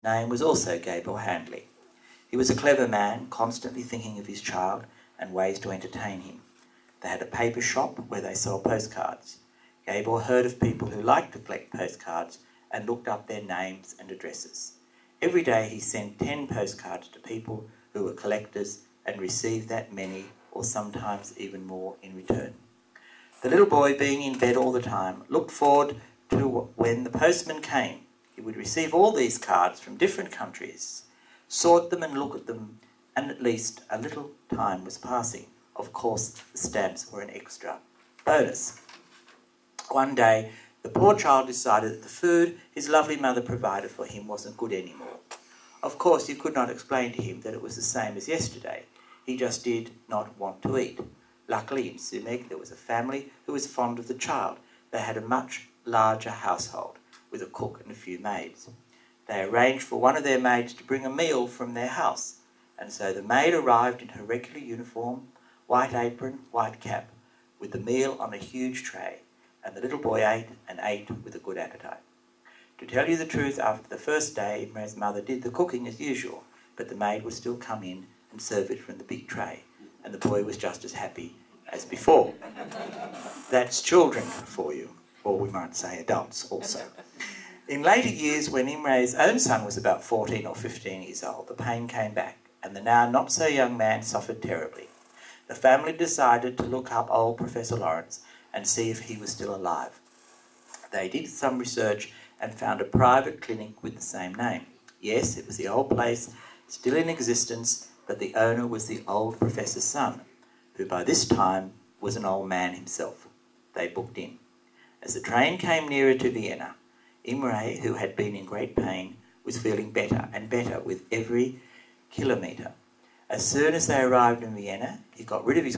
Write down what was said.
name was also Gabriel Handley. He was a clever man, constantly thinking of his child and ways to entertain him. They had a paper shop where they sold postcards. Gabriel heard of people who liked to collect postcards and looked up their names and addresses. Every day he sent 10 postcards to people who were collectors and received that many or sometimes even more in return. The little boy, being in bed all the time, looked forward to when the postman came. He would receive all these cards from different countries, sort them and look at them, and at least a little time was passing. Of course, the stamps were an extra bonus. One day, the poor child decided that the food his lovely mother provided for him wasn't good anymore. Of course, you could not explain to him that it was the same as yesterday. He just did not want to eat. Luckily, in Sumeg, there was a family who was fond of the child. They had a much larger household, with a cook and a few maids. They arranged for one of their maids to bring a meal from their house, and so the maid arrived in her regular uniform, white apron, white cap, with the meal on a huge tray, and the little boy ate and ate with a good appetite. To tell you the truth, after the first day, Imre's mother did the cooking as usual, but the maid would still come in and serve it from the big tray, and the boy was just as happy as before. That's children for you, or we might say adults also. In later years, when Imre's own son was about 14 or 15 years old, the pain came back, and the now not-so-young man suffered terribly. The family decided to look up old Professor Lawrence and see if he was still alive. They did some research and found a private clinic with the same name. Yes, it was the old place, still in existence, but the owner was the old professor's son, who by this time was an old man himself. They booked in. As the train came nearer to Vienna, Imre, who had been in great pain, was feeling better and better with every kilometre. As soon as they arrived in Vienna, he got rid of his